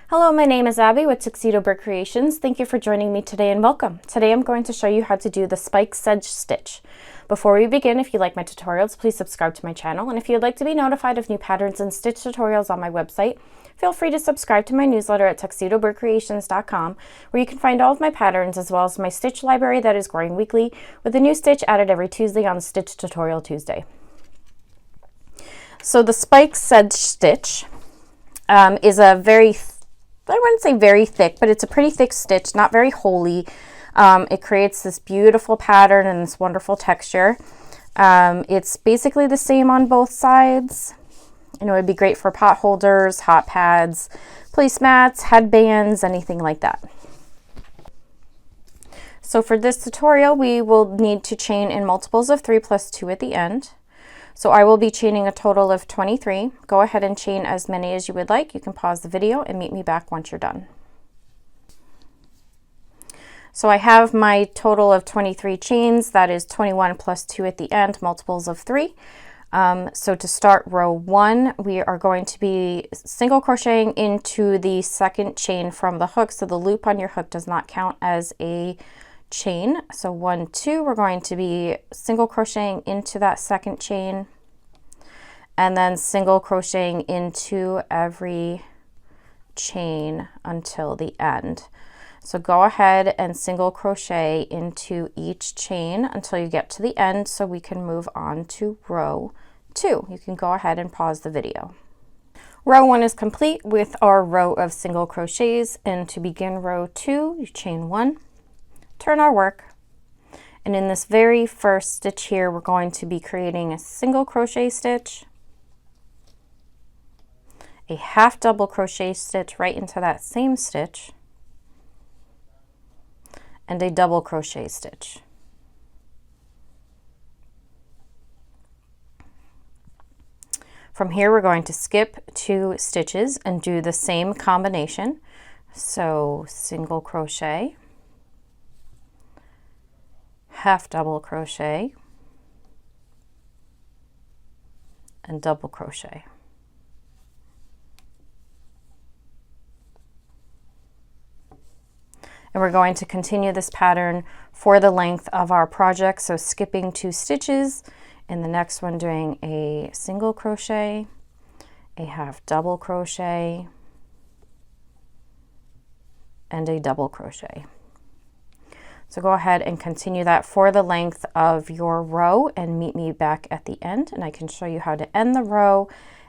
Hello, my name is Abby with Tuxedo Bird Creations. Thank you for joining me today and welcome. Today I'm going to show you how to do the spike sedge stitch. Before we begin, if you like my tutorials, please subscribe to my channel. And if you'd like to be notified of new patterns and stitch tutorials on my website, feel free to subscribe to my newsletter at tuxedobirdcreations.com, where you can find all of my patterns as well as my stitch library that is growing weekly, with a new stitch added every Tuesday on Stitch Tutorial Tuesday. So the spike sedge stitch is a I wouldn't say very thick, but it's a pretty thick stitch, not very holey. It creates this beautiful pattern and this wonderful texture. It's basically the same on both sides. You know, it'd be great for pot holders, hot pads, placemats, headbands, anything like that. So for this tutorial, we will need to chain in multiples of 3 plus 2 at the end. So I will be chaining a total of 23. Go ahead and chain as many as you would like. You can pause the video and meet me back once you're done. So I have my total of 23 chains. That is 21 plus 2 at the end, multiples of 3. So to start row 1, we are going to be single crocheting into the second chain from the hook. So the loop on your hook does not count as a chain. So 1, 2, we're going to be single crocheting into that second chain and then single crocheting into every chain until the end. So go ahead and single crochet into each chain until you get to the end so we can move on to row 2. You can go ahead and pause the video. Row 1 is complete with our row of single crochets, and to begin row 2, you chain 1, turn our work, and in this very first stitch here we're going to be creating a single crochet stitch, a half double crochet stitch right into that same stitch, and a double crochet stitch. From here we're going to skip 2 stitches and do the same combination. So single crochet, half double crochet, and double crochet. And we're going to continue this pattern for the length of our project. So skipping 2 stitches, in the next one doing a single crochet, a half double crochet, and a double crochet. So go ahead and continue that for the length of your row and meet me back at the end, and I can show you how to end the row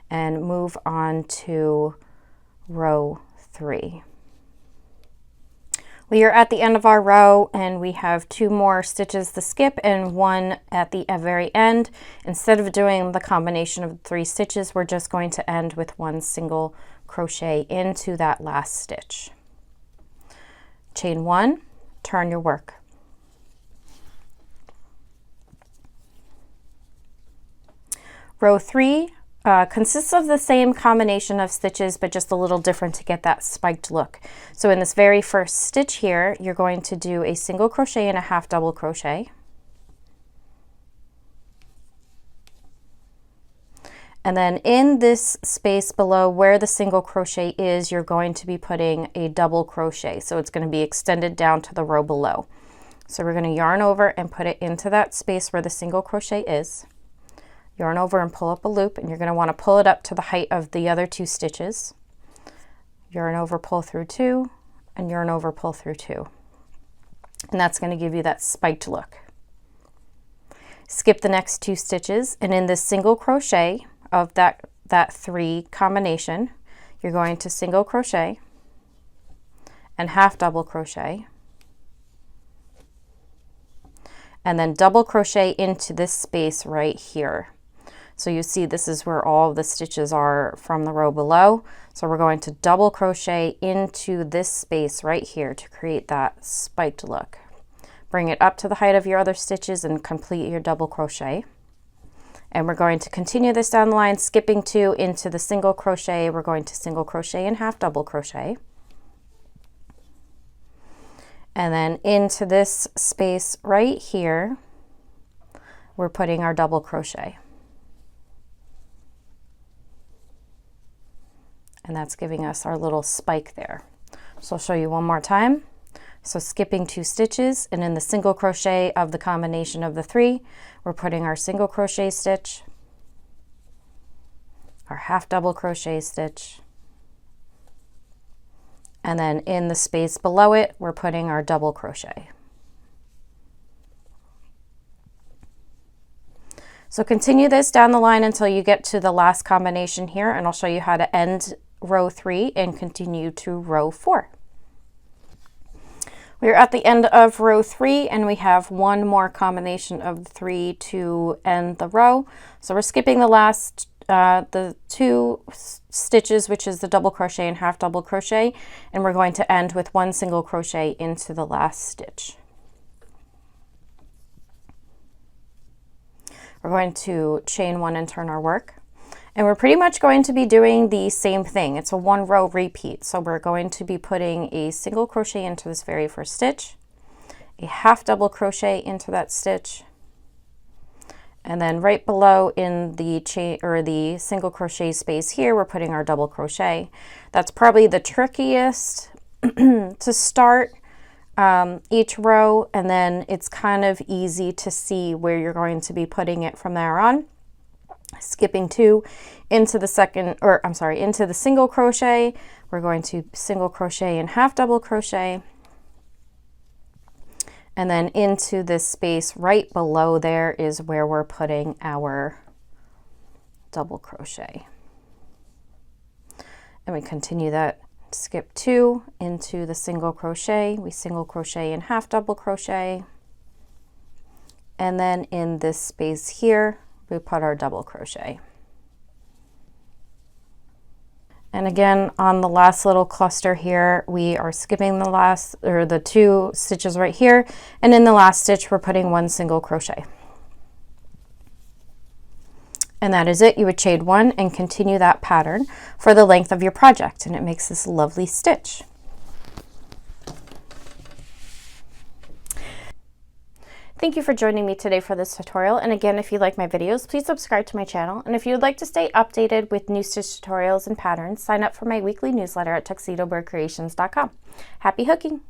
and move on to row 3. We are at the end of our row and we have 2 more stitches to skip and 1 at the very end. Instead of doing the combination of 3 stitches, we're just going to end with 1 single crochet into that last stitch. Chain 1, turn your work. Row 3 consists of the same combination of stitches, but just a little different to get that spiked look. So in this very first stitch here, you're going to do a single crochet and a half double crochet. And then in this space below where the single crochet is, you're going to be putting a double crochet. So it's going to be extended down to the row below. So we're going to yarn over and put it into that space where the single crochet is. Yarn over and pull up a loop, and you're going to want to pull it up to the height of the other 2 stitches. Yarn over, pull through 2, and yarn over, pull through 2. And that's going to give you that spiked look. Skip the next 2 stitches, and in this single crochet of that 3 combination, you're going to single crochet and half double crochet, and then double crochet into this space right here. So you see this is where all the stitches are from the row below. So we're going to double crochet into this space right here to create that spiked look. Bring it up to the height of your other stitches and complete your double crochet. And we're going to continue this down the line, skipping 2 into the single crochet. We're going to single crochet and half double crochet. And then into this space right here, we're putting our double crochet. and that's giving us our little spike there. So I'll show you one more time. So skipping 2 stitches, and in the single crochet of the combination of the 3, we're putting our single crochet stitch, our half double crochet stitch, and then in the space below it, we're putting our double crochet. So continue this down the line until you get to the last combination here, and I'll show you how to end row 3 and continue to row 4. We're at the end of row 3, and we have one more combination of 3 to end the row. So we're skipping the last, the 2 stitches, which is the double crochet and half double crochet, and we're going to end with 1 single crochet into the last stitch. We're going to chain 1 and turn our work. And we're pretty much going to be doing the same thing. It's a 1 row repeat. So we're going to be putting a single crochet into this very first stitch, a half double crochet into that stitch, and then right below in the chain or the single crochet space here, we're putting our double crochet. That's probably the trickiest to start each row, and then it's kind of easy to see where you're going to be putting it from there on. Skipping 2 into the into the single crochet, we're going to single crochet and half double crochet, and then into this space right below there is where we're putting our double crochet. And we continue that, skip 2 into the single crochet, we single crochet and half double crochet, and then in this space here we put our double crochet. And again, on the last little cluster here, we are skipping the last, or the 2 stitches right here, and in the last stitch we're putting 1 single crochet. And that is it. You would chain 1 and continue that pattern for the length of your project, and it makes this lovely stitch. Thank you for joining me today for this tutorial. And again, if you like my videos, please subscribe to my channel. And if you would like to stay updated with new stitch tutorials and patterns, sign up for my weekly newsletter at tuxedobirdcreations.com. Happy hooking!